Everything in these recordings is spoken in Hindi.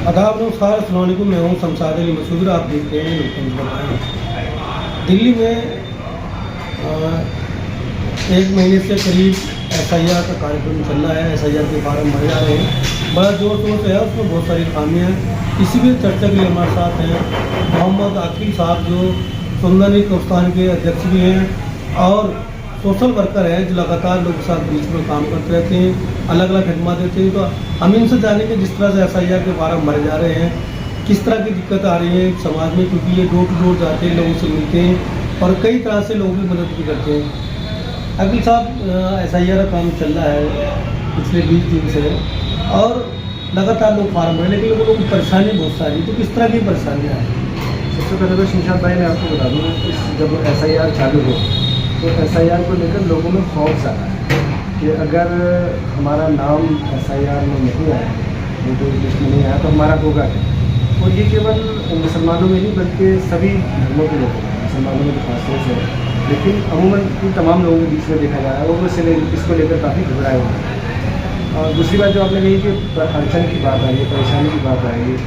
आदाब नमस्कार अस्सलाम वालेकुम। मैं हूँ शमशाद अली मसूद। आप देख रहे हैं लोकतंत्र। दिल्ली में एक महीने से करीब SIR का कार्यक्रम चल रहा है। SIR के फार्म भरे जा रहे हैं, बड़ा जोर शोर से है, उसमें बहुत सारी खामियाँ हैं। इसी भी चर्चा के लिए हमारे साथ हैं मोहम्मद आकिब साहब, जो सुंदरनी कब्रिस्तान के अध्यक्ष भी हैं और सोशल वर्कर हैं, जो लगातार लोगों के साथ बीच में काम करते रहते हैं, अलग अलग खिदमत देते हैं। तो हम इनसे जानेंगे जिस तरह से SIR के फार्म भरे जा रहे हैं, किस तरह की दिक्कत आ रही है समाज में, क्योंकि ये डोर टू डोर जाते हैं, लोगों से मिलते हैं और कई तरह से लोगों की मदद भी करते हैं। अकील साहब, SIR का काम चल रहा है पिछले 20 दिन से और लगातार लोग फार्म भरे, लेकिन लोगों की परेशानी बहुत सारी। तो किस तरह की परेशानियाँ हैं? सबसे पहले तो शमशाद भाई, मैं आपको बता दूँ, जब SIR चालू हो तो SIR को लेकर लोगों में खौफ सा है कि अगर हमारा नाम SIR में नहीं आया, वोटर लिस्ट में नहीं आया, तो हमारा होगा क्या। और ये केवल मुसलमानों में नहीं बल्कि सभी धर्मों के लोगों में, मुसलमानों में तो खासतौर से है, लेकिन अमूमन तमाम लोगों के बीच में देखा जा रहा है, वो इसको लेकर काफ़ी घबराए हुए हैं। और दूसरी बात जो आपने कही कि अड़चन की बात आ रही है, परेशानी की बात आ रही है,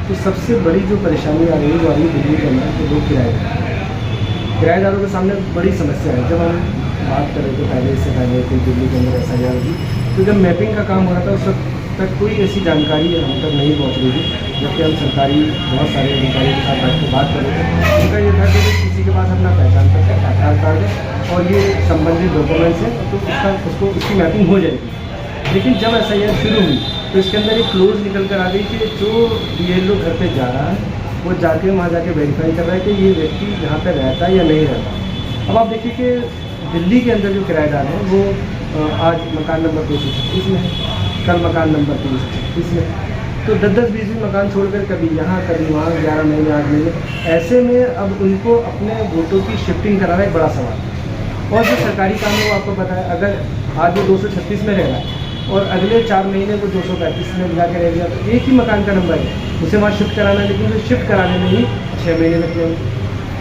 तो सबसे बड़ी जो परेशानी आ रही है वो आ रही है दिल्ली के अंदर के लोग किराएदारों के सामने बड़ी समस्या है। जब हम बात कर रहे थे इससे पहले कि दिल्ली के अंदर SIR की, तो जब मैपिंग का काम हो रहा था उस वक्त तक कोई ऐसी जानकारी हम तक नहीं पहुंच रही थी। जबकि हम सरकारी बहुत सारे अधिकारियों के साथ बैठ कर बात कर रहे थे, उनका ये था कि किसी के पास अपना पहचान पत्र, आधार कार्ड है और ये संबंधित डॉक्यूमेंट्स हैं, तो उसकी मैपिंग हो जाएगी। लेकिन जब SIR शुरू हुई तो इसके अंदर एक क्लोज निकल कर आ गई कि जो BLO घर पे जा रहा है वो जाके वहाँ जाके वेरीफाई कर रहा है कि ये व्यक्ति यहाँ पे रहता है या नहीं रहता। अब आप देखिए कि दिल्ली के अंदर जो किराएदार हैं वो आज मकान नंबर 236 में है, कल मकान नंबर 336 में, तो 10-10, 20 मकान छोड़कर कभी यहाँ कभी वहाँ 11 महीने 8 महीने, ऐसे में अब उनको अपने वोटों की शिफ्टिंग कराना एक बड़ा सवाल है। और जो सरकारी काम है वो आपको पता है, अगर आज वो 236 में रह रहा है और अगले 4 महीने को 235 में मिला के रह गया, तो एक ही मकान का नंबर है, उसे वहाँ शिफ्ट कराना है, लेकिन उसे शिफ्ट कराने में ही 6 महीने लगते हैं।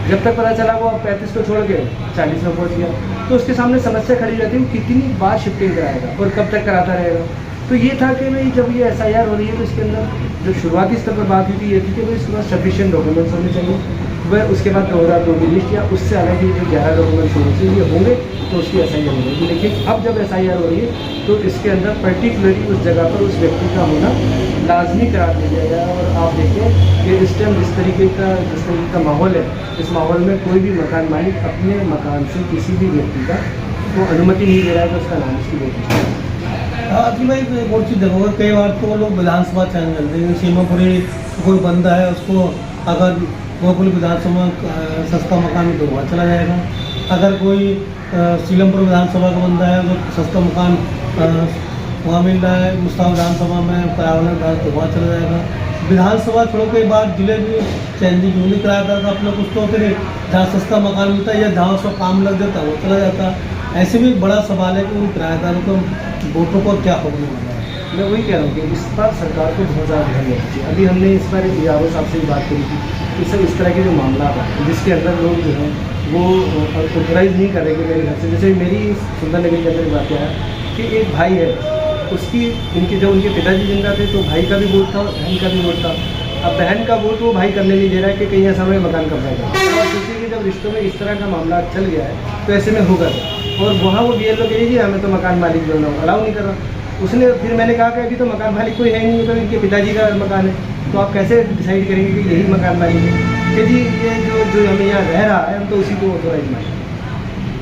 जब तक पता चला वो 35 को छोड़ के 40 में पहुँच गया, तो उसके सामने समस्या खड़ी रहती है वो कितनी बार शिफ्टिंग कराएगा और कब तक कराता रहेगा। तो ये था कि भाई जब ये SIR हो रही है तो इसके अंदर जो शुरुआती स्तर पर बात हुई थी ये थी कि भाई इसके पास सफिशिएंट डॉक्यूमेंट्स होने चाहिए, वह उसके बाद 2002 की लिस्ट या उससे अलग ही जो 11 डॉक्यूमेंट्स होने चाहिए होंगे तो उसकी SIR होगी। लेकिन अब जब SIR हो रही है तो इसके अंदर पर्टिकुलरली उस जगह पर उस व्यक्ति का होना लाजमी करार दिया गया है। और आप देखें कि इस टाइम जिस तरीके का माहौल है, इस माहौल में कोई भी मकान मालिक अपने मकान से किसी भी व्यक्ति का वो अनुमति नहीं दे रहा है कि उसका नाम उसकी वोट। जी भाई, एक और चीज़ देखोगे, कई बार तो लोग विधानसभा चयन करते हैं। सीमापुरी कोई बंदा है, उसको अगर गोकुल विधानसभा सस्ता मकान में तो वहाँ चला जाएगा। अगर कोई सीलमपुर विधानसभा का बंदा है, जो सस्ता मकान वहाँ मिल रहा है, मुस्ताफ विधानसभा में पर्यावरण का, तो वहाँ चला जाएगा। विधानसभा छोड़ो के बाद जिले भी चेंजिंग यूनिक किराएदार का अपना कुछ तो फिर जहाँ सस्ता मकान मिलता है या जहाँ उसका काम लग जाता है वो चला जाता है। ऐसे में एक बड़ा सवाल है कि उन किराएदारों को वोटों को क्या होने वाला है। मैं वही कह रहा हूँ कि इस पर सरकार को बहुत ज़्यादा ध्यान देना चाहिए। अभी हमने इस पर यादव साहब से भी बात करी थी कि सर इस तरह के जो मामला है जिसके अंदर लोग जो हैं वो ऑथोराइज नहीं कर रहे कि मेरे घर से, जैसे मेरी सुंदरनगर के अंदर बात क्या है कि एक भाई है, उसकी जब उनके पिताजी जिंदा थे तो भाई का भी वोट था और बहन का भी वोट था। अब बहन का वोट वो भाई करने नहीं दे रहा है कि कहीं ऐसा में मकान कब्जा करें। और सोचिए कि जब रिश्तों में इस तरह का मामला चल गया है तो ऐसे में होगा और वहाँ वो BLO कह जी हमें तो मकान मालिक जो है अलाउ नहीं कर रहा। उसने फिर मैंने कहा कि अभी तो मकान मालिक कोई है नहीं, तो इनके पिताजी का मकान है, तो आप कैसे डिसाइड करेंगे कि यही मकान मालिक है कि जी ये जो हमें यहाँ रह रहा है हम तो उसी को ऑथोराइज मानेंगे।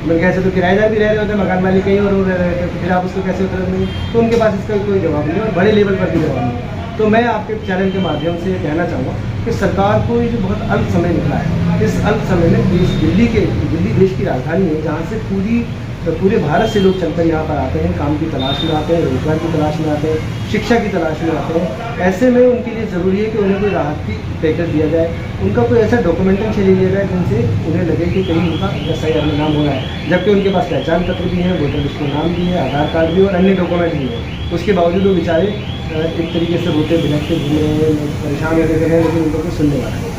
मैंने कैसे तो किराएदार भी रह रहे होते, मकान मालिक कहीं और रह रहे थे, तो फिर आप उसको कैसे ऑथोराइज देंगे। तो उनके पास इसका कोई जवाब नहीं है और बड़े लेवल पर भी जवाब नहीं है। तो मैं आपके चैनल के माध्यम से कहना चाहूँगा कि सरकार को ये जो बहुत अल्प समय निकला है, इस अल्प समय में दिल्ली देश की राजधानी है, जहाँ से पूरे भारत से लोग चलकर यहाँ पर आते हैं, काम की तलाश में आते हैं, रोजगार की तलाश में आते हैं, शिक्षा की तलाश में आते हैं। ऐसे में उनके लिए ज़रूरी है कि उन्हें कोई राहत की पैकेज दिया जाए, उनका कोई ऐसा डॉक्यूमेंटेशन लिया जाए जिनसे उन्हें लगे कि कहीं उनका SIR में नाम हो रहा है, जबकि उनके पास पहचान पत्र भी है, वोटर लिस्ट में नाम भी है, आधार कार्ड भी और अन्य डॉक्यूमेंट भी है। उसके बावजूद वो बेचारे एक तरीके से रोते बिलखते घूम रहे हैं, परेशान होते रहे हैं, लेकिन उनको कोई सुनने वाला है।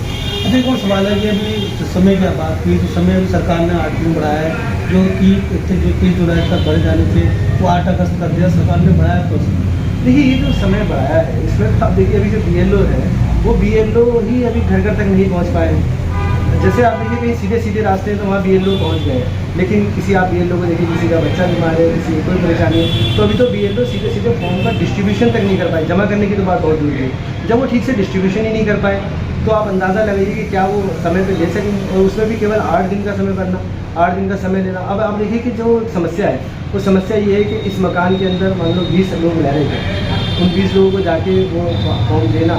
अच्छा, एक और सवाल है कि अभी समय की बात की तो समय अभी सरकार ने 8 दिन बढ़ाया है, जो कि 30 जुलाई तक बढ़ जाने थे, वो 8 अगस्त कर दिया सरकार ने बढ़ाया। तो देखिए ये जो समय बढ़ाया है इसमें तो आप देखिए अभी जो BLO है वो BLO ही अभी घर घर तक नहीं पहुंच पाए हैं। जैसे आप देखिए कहीं सीधे सीधे रास्ते हैं तो वहाँ BLO पहुंच गए हैं, लेकिन किसी आप BLO को देखिए किसी का बच्चा बीमार है, किसी को कोई परेशानी है, तो अभी तो BLO सीधे सीधे फॉर्म का डिस्ट्रीब्यूशन तक नहीं कर पाए। जमा करने की तो बात बहुत दूर है, जब वो ठीक से डिस्ट्रीब्यूशन ही नहीं कर पाए तो आप अंदाज़ा लगाइए कि क्या वो समय पे ले सकेंगे। और उसमें भी केवल 8 दिन का समय भरना, 8 दिन का समय लेना। अब आप देखिए कि जो समस्या है वो समस्या ये है कि इस मकान के अंदर मान लो 20 लोग रह रहे थे, उन 20 लोगों को जाके वो फॉर्म देना,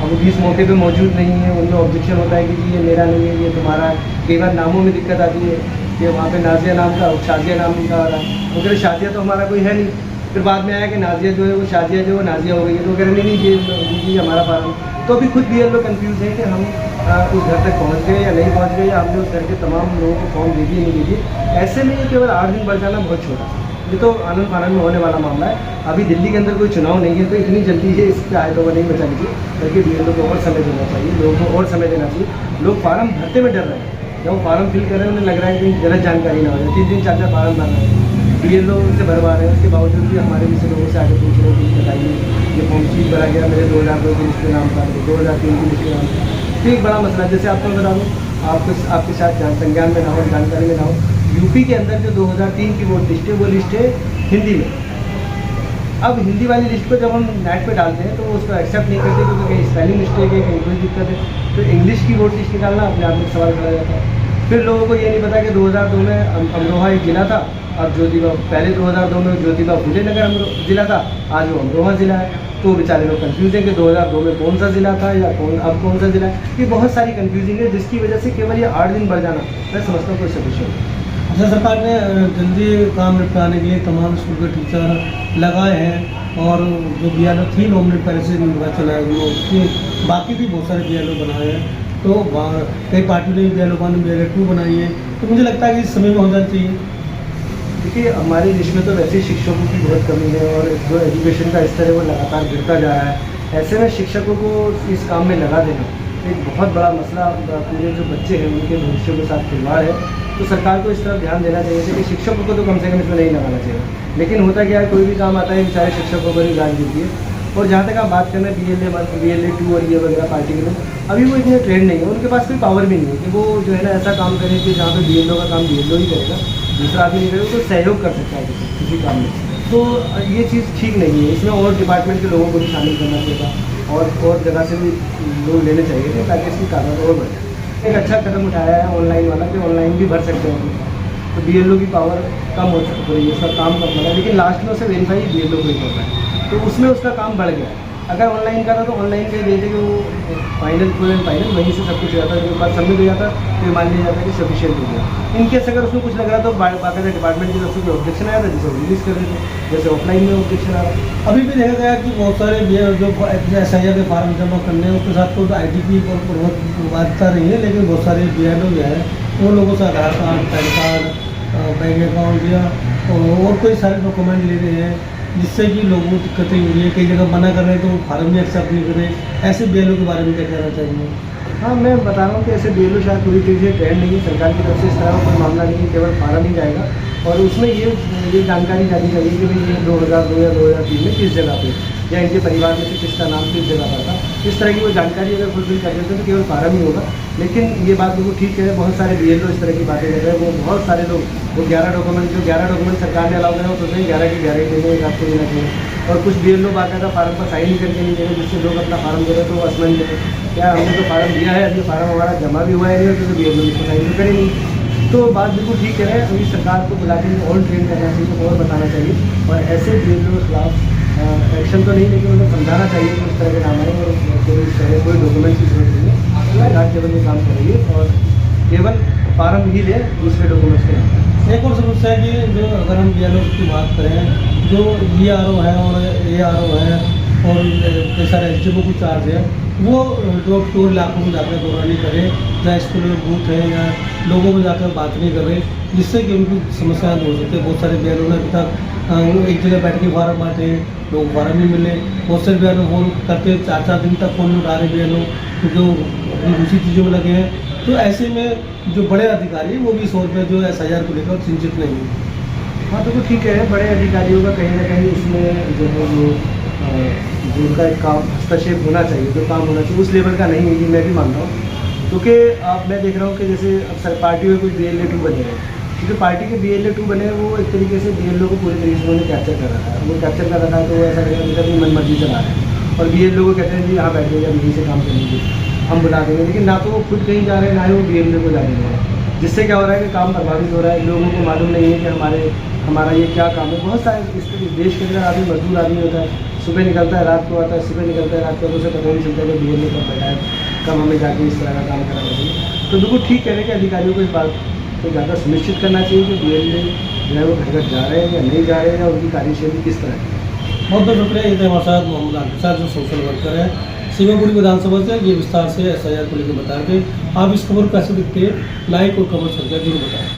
अब वो 20 मौके पे मौजूद नहीं है, उनमें ऑब्जेक्शन होता है कि जी ये मेरा नहीं है, ये तुम्हारा है। कई बार नामों में दिक्कत आती है कि वहाँ पे नाजिया नाम का शाजिया नाम उनका आ रहा है, वो कह रहे शाजिया तो हमारा कोई है नहीं। फिर बाद में आया कि नाजिया जो है वो शाजिया जो है नाजिया हो गई है, तो कह रहे नहीं ये हमारा फार्म। तो अभी खुद BLO कन्फ्यूज़ है कि हम उस घर तक पहुंच गए या नहीं पहुंच गए, या हमने उस घर के तमाम लोगों को फॉर्म दे दिए नहीं दे दिए। ऐसे में ये केवल 8 दिन बढ़ जाना बहुत छोटा, ये तो आनंद फानंद में होने वाला मामला है। अभी दिल्ली के अंदर कोई चुनाव नहीं है तो इतनी जल्दी ये इस पर आयतों को नहीं बचा लीजिए, बल्कि BLO को और समय देना चाहिए, लोगों को और समय देना चाहिए। लोग फार्म भरते में डर रहे हैं, जब वो फार्म फिल कर रहे हैं उन्हें लग रहा है कि गलत जानकारी ना हो जाए। 3-3 4-4 फार्म भर रहे हैं, BLO से भरवा रहे हैं, उसके बावजूद भी हमारे जैसे लोगों से आगे पूछ रहे हैं कि बताइए ये फॉर्म ठीक भरा गया, मेरे 2002 की लिस्ट में नाम था, 2003 की लिस्ट में नाम था। तो एक बड़ा मसला है। जैसे आपको बता दूँ, आपके साथ संज्ञान में ना हो, जानकारी में ना हो, यूपी के अंदर जो 2003 की वोट लिस्ट है वो लिस्ट है हिंदी में। अब हिंदी वाली लिस्ट को जब हम नेट पे डालते हैं तो वो उसको एक्सेप्ट नहीं करते, क्योंकि कहीं स्पेलिंग मिस्टेक है, कहीं कोई दिक्कत है। तो इंग्लिश की वोट लिस्ट निकालना अपने आप में सवाल खड़ा जाता है। फिर लोगों को ये नहीं पता कि 2002 में अमरोहा एक ज़िला था, अब ज्योतिबा, पहले 2002 में ज्योतिबा फुले नगर ज़िला था, आज वो अमरोहा ज़िला है। तो बेचारे लोग कन्फ्यूज है कि 2002 में कौन सा ज़िला था या अब कौन सा ज़िला है। ये बहुत सारी कन्फ्यूजिंग है, जिसकी वजह से केवल ये 8 दिन बढ़ जाना मैं समझता हूँ कोई सोल्यूशन है। अच्छा, सरकार ने जल्दी काम निपटाने के लिए तमाम स्कूल के टीचर लगाए हैं, और जो BLO 3 नॉमिनेट पहले से निर्वाचन आयोग में उसके बाकी भी बहुत सारे BLO बनाए हैं। तो वहाँ कई पार्टियों ने BLO 1 BLO 2 बनाई है, तो मुझे लगता है कि इस समय में हो जाना चाहिए। देखिए हमारे देश में तो वैसे ही शिक्षकों की बहुत कमी है, और जो एजुकेशन का स्तर है वो लगातार गिरता जा रहा है। ऐसे में शिक्षकों को इस काम में लगा देना एक बहुत बड़ा मसला, पूरे जो बच्चे हैं उनके भविष्य के साथ खिलवाड़ है। तो सरकार को इस तरफ ध्यान देना चाहिए था कि शिक्षकों को तो कम से कम इसमें नहीं लगाना चाहिए। लेकिन होता क्या है, कोई भी काम आता है बेचारे शिक्षकों पर ही गाज गिरती है। और जहाँ तक आप बात करें BLA 1 BLA 2 और ये वगैरह पार्टी के लोग, अभी वो इतने ट्रेंड नहीं है, उनके पास कोई पावर भी नहीं है कि वो जो है ना ऐसा काम करें कि जहाँ पे BLO का काम BLO ही करेगा, दूसरा आदमी नहीं करेगा, तो सहयोग कर सकता है किसी काम में। तो ये चीज़ ठीक नहीं है, इसमें और डिपार्टमेंट के लोगों को भी शामिल करना चाहिए और जगह से भी लोग लेने चाहिए थे, ताकि इसकी तादाद और बढ़े। एक अच्छा कदम उठाया है ऑनलाइन वाला, कि ऑनलाइन भी भर सकते हैं, तो BLO की पावर कम हो रही है, उसका काम कम होगा, लेकिन लास्ट में उसे वेरीफाई BLO को ही करना है, तो उसमें उसका काम बढ़ गया। अगर ऑनलाइन का था तो ऑनलाइन का ही देते कि वो फाइनल फुल एंड फाइनल वहीं से सब कुछ हो जाता है, बाद सबमिट हो जाता है, तो मान लिया जाता है कि सफिशिएंट हो गया। इनकेस अगर उसमें कुछ लग रहा तो बाकायदा डिपार्टमेंट की तरफ से कोई ऑब्जेक्शन आया था जिसे रिलीज़ कर देते, जैसे ऑफलाइन में ऑब्जेक्शन आ रहा। अभी भी देखा गया कि बहुत सारे जो SIR के फार्म जमा करने हैं उसके साथ कोई ID की बाध्यता नहीं है, लेकिन बहुत सारे BLO जो है वो लोगों से Aadhaar card, PAN card, bank account या और कोई सारे डॉक्यूमेंट ले रहे हैं, जिससे कि लोगों को दिक्कतें हो रही है। कई जगह मना कर रहे हैं तो फार्म भी एक्सेप्ट नहीं कर रहे। ऐसे BLO के बारे में क्या कहना चाहिए? हाँ, मैं बता रहा हूँ कि ऐसे BLO शायद पूरी चीज़ ट्रेंड नहीं है, सरकार की तरफ से इस तरह का कोई मामला नहीं है, केवल फार्म ही जाएगा और उसमें ये जानकारी जानी चाहिए कि भाई ये 2002 या 2003 में किस जगह पे या इनके परिवार में से किसका नाम किस जगह पर था। इस तरह की वो जानकारी अगर फुलफिल कर देते तो केवल फार्म ही होगा। लेकिन ये बात बिल्कुल ठीक है, बहुत सारे BLO इस तरह की बातें कर रहे हैं। वो बहुत सारे लोग वो 11 डॉक्यूमेंट सरकार ने अलाउ करा, वो सोचते हैं 11 की 11 ही देंगे, आपको देना चाहिए। और कुछ BLO बाकायदा फार्म पर साइन ही करके नहीं देंगे, जिससे लोग अपना फार्म दे रहे तो वो असमंजस देते क्या हमने तो फार्म दिया है, अभी फार्म हमारा जमा भी हुआ है नहीं, तो BLO इसको साइन तो करे नहीं। तो बात बिल्कुल ठीक कह रहे हैं, अभी सरकार को बुला के और ट्रेन करना चाहिए और बताना चाहिए, और ऐसे BLO के खिलाफ एक्शन तो नहीं, लेकिन उन्हें समझाना चाहिए कि इस तरह के काम आए और कोई डॉक्यूमेंट की जरूरत नहीं है। सरकार केवल ये काम करेगी और केवल फार्म ही ले, दूसरे डॉक्यूमेंट्स के नहीं। एक और समस्या है कि जो अगर हम BLO की बात करें, जो ERO है और ARO है और कई सारे SDO को चार्ज है, वो डोर टू डोर इलाकों में जाकर दौरानी करें, जहाँ स्कूल में बूथ है या लोगों में जाकर बात नहीं कर रहे, जिससे कि उनकी समस्याएं दूर हो सकती है। बहुत सारे BLO ने अभी तक एक जगह बैठ के फार्म बांटे, लोग फार्म नहीं मिले। बहुत सारे BLO फोन करते 4-4 दिन तक फ़ोन उठा रहे BLO, क्योंकि वो अपनी दूसरी चीज़ों में लगे हैं। तो ऐसे में जो बड़े अधिकारी वो भी 100 रुपये जो SIR को लेकर चिंतित नहीं है। हाँ, तो ठीक है, बड़े अधिकारियों का कहीं ना कहीं इसमें जो है वो जो उनका एक काम हस्तक्षेप होना चाहिए, जो काम होना चाहिए उस लेवल का नहीं है, ये मैं भी मानता हूँ। क्योंकि अब मैं देख रहा हूँ कि जैसे अब सर पार्टी में कोई BLA-2 बने हैं, क्योंकि पार्टी के BLA-2 बने हैं, वो एक तरीके से BLO को पूरी तरीके से उन्होंने कैप्चर कर रखा है। वो कैप्चर कर रखा है तो वो ऐसा लगेगा कि अपनी मनमर्जी चला रहे हैं, और BLO को कहते हैं जी यहाँ बैठिएगा, यहीं से काम करेंगे, हम बुला देंगे, लेकिन ना तो वो खुद कहीं जा रहे हैं, ना ही वो BLO को जाने दे रहे हैं, जिससे क्या हो रहा है कि काम प्रभावित हो रहा है। लोगों को मालूम नहीं है कि हमारा ये क्या काम है। बहुत सारे इस देश के अंदर आदमी मजदूर आदमी होता है, सुबह निकलता है रात को आता है, सुबह निकलता है रात को, तो उसे पता नहीं चलता है कि BLO कब बैठा है, कब हमें जाके इस तरह का काम कराना चाहिए। तो बिल्कुल ठीक कह रहे हैं कि अधिकारियों को इस बात को ज़्यादा सुनिश्चित करना चाहिए कि BLA जो है वो घर घर जा रहे हैं या नहीं जा रहे हैं, या उनकी कार्यशैली किस तरह की है। बहुत बहुत शुक्रिया। ये थे हमारे साथ मोहम्मद आकिब साहब, जो सोशल वर्कर है सीमापुरी विधानसभा से। ये विस्तार से SIR को लेकर बता रहे थे। आप इस खबर को कैसे देखते हैं, लाइक और कमेंट करके जरूर बताएं।